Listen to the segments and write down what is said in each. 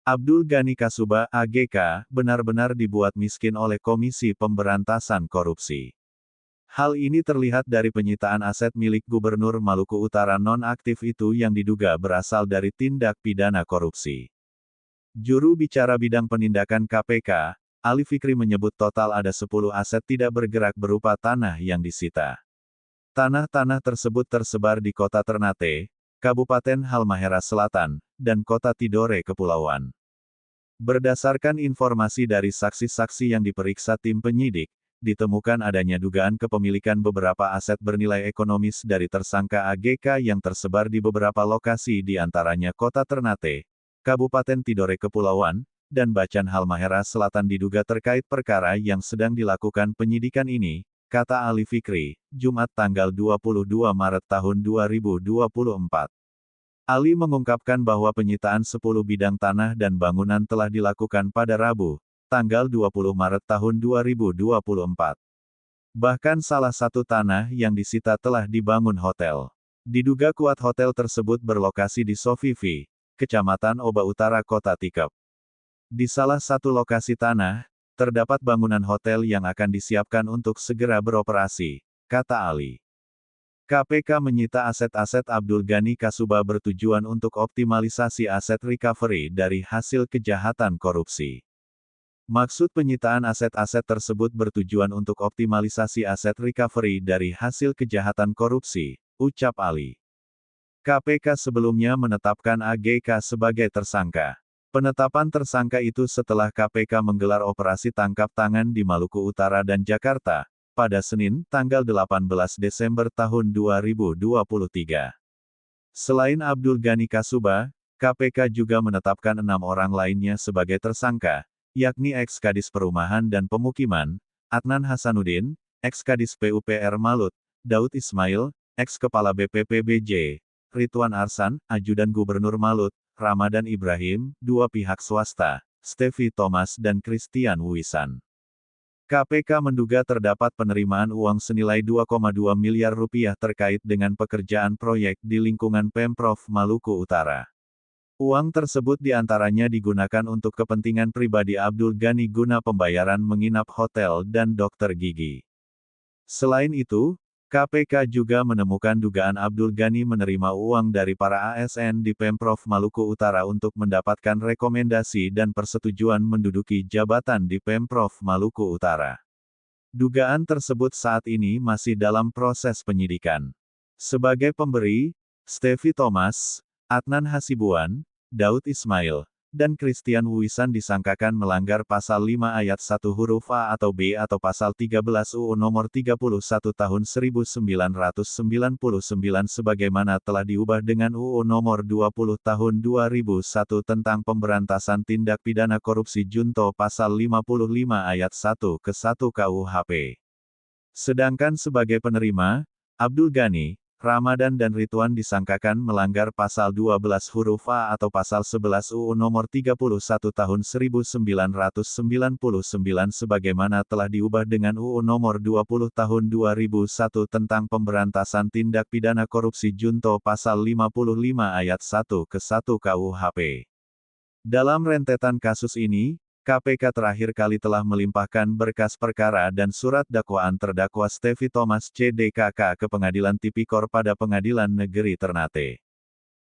Abdul Ghani Kasuba, AGK, benar-benar dibuat miskin oleh Komisi Pemberantasan Korupsi. Hal ini terlihat dari penyitaan aset milik Gubernur Maluku Utara nonaktif itu yang diduga berasal dari tindak pidana korupsi. Juru bicara bidang penindakan KPK, Ali Fikri menyebut total ada 10 aset tidak bergerak berupa tanah yang disita. Tanah-tanah tersebut tersebar di Kota Ternate, Kabupaten Halmahera Selatan, dan Kota Tidore Kepulauan. Berdasarkan informasi dari saksi-saksi yang diperiksa tim penyidik, ditemukan adanya dugaan kepemilikan beberapa aset bernilai ekonomis dari tersangka AGK yang tersebar di beberapa lokasi di antaranya Kota Ternate, Kabupaten Tidore Kepulauan, dan Bacan Halmahera Selatan diduga terkait perkara yang sedang dilakukan penyidikan ini, kata Ali Fikri, Jumat tanggal 22 Maret tahun 2024. Ali mengungkapkan bahwa penyitaan 10 bidang tanah dan bangunan telah dilakukan pada Rabu, tanggal 20 Maret tahun 2024. Bahkan salah satu tanah yang disita telah dibangun hotel. Diduga kuat hotel tersebut berlokasi di Sofifi, Kecamatan Oba Utara Kota Tikep. Di salah satu lokasi tanah, terdapat bangunan hotel yang akan disiapkan untuk segera beroperasi, kata Ali. KPK menyita aset-aset Abdul Ghani Kasuba bertujuan untuk optimalisasi aset recovery dari hasil kejahatan korupsi. Maksud penyitaan aset-aset tersebut bertujuan untuk optimalisasi aset recovery dari hasil kejahatan korupsi, ucap Ali. KPK sebelumnya menetapkan AGK sebagai tersangka. Penetapan tersangka itu setelah KPK menggelar operasi tangkap tangan di Maluku Utara dan Jakarta, pada Senin, tanggal 18 Desember tahun 2023. Selain Abdul Ghani Kasuba, KPK juga menetapkan 6 orang lainnya sebagai tersangka, yakni ex-Kadis Perumahan dan Pemukiman, Adnan Hasanuddin, ex-Kadis PUPR Malut, Daud Ismail, ex-Kepala BPPBJ, Ridwan Arsan, Ajudan Gubernur Malut, Ramadan Ibrahim, dua pihak swasta, Steffi Thomas dan Christian Wisan. KPK menduga terdapat penerimaan uang senilai 2,2 miliar rupiah terkait dengan pekerjaan proyek di lingkungan Pemprov Maluku Utara. Uang tersebut diantaranya digunakan untuk kepentingan pribadi Abdul Ghani guna pembayaran menginap hotel dan dokter gigi. Selain itu, KPK juga menemukan dugaan Abdul Ghani menerima uang dari para ASN di Pemprov Maluku Utara untuk mendapatkan rekomendasi dan persetujuan menduduki jabatan di Pemprov Maluku Utara. Dugaan tersebut saat ini masih dalam proses penyidikan. Sebagai pemberi, Steffi Thomas, Adnan Hasibuan, Daud Ismail, dan Christian Wisan disangkakan melanggar Pasal 5 Ayat 1 huruf A atau B atau Pasal 13 UU Nomor 31 Tahun 1999 sebagaimana telah diubah dengan UU Nomor 20 Tahun 2001 tentang Pemberantasan Tindak Pidana Korupsi Junto Pasal 55 Ayat 1 ke 1 KUHP. Sedangkan sebagai penerima, Abdul Ghani, Ramadan dan Ridwan disangkakan melanggar Pasal 12 huruf A atau Pasal 11 UU Nomor 31 Tahun 1999 sebagaimana telah diubah dengan UU Nomor 20 Tahun 2001 tentang Pemberantasan Tindak Pidana Korupsi Junto Pasal 55 Ayat 1 ke 1 KUHP. Dalam rentetan kasus ini, KPK terakhir kali telah melimpahkan berkas perkara dan surat dakwaan terdakwa Steffi Thomas CDKK ke Pengadilan Tipikor pada Pengadilan Negeri Ternate.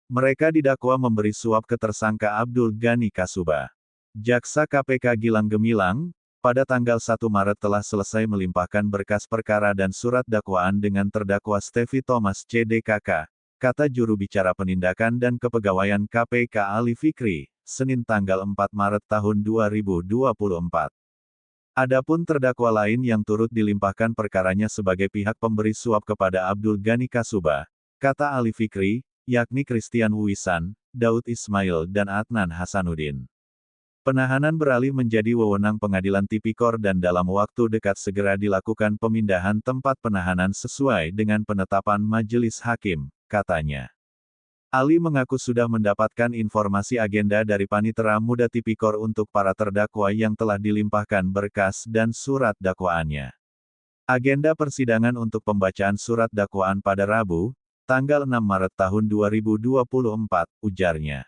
Mereka didakwa memberi suap ke tersangka Abdul Ghani Kasuba. Jaksa KPK Gilang Gemilang, pada tanggal 1 Maret telah selesai melimpahkan berkas perkara dan surat dakwaan dengan terdakwa Steffi Thomas CDKK, kata juru bicara penindakan dan kepegawaian KPK Ali Fikri, Senin tanggal 4 Maret tahun 2024. Adapun terdakwa lain yang turut dilimpahkan perkaranya sebagai pihak pemberi suap kepada Abdul Ghani Kasuba, kata Ali Fikri, yakni Christian Wisan, Daud Ismail dan Adnan Hasanuddin. Penahanan beralih menjadi wewenang Pengadilan Tipikor dan dalam waktu dekat segera dilakukan pemindahan tempat penahanan sesuai dengan penetapan majelis hakim, katanya. Ali mengaku sudah mendapatkan informasi agenda dari Panitera Muda Tipikor untuk para terdakwa yang telah dilimpahkan berkas dan surat dakwaannya. Agenda persidangan untuk pembacaan surat dakwaan pada Rabu, tanggal 6 Maret tahun 2024, ujarnya.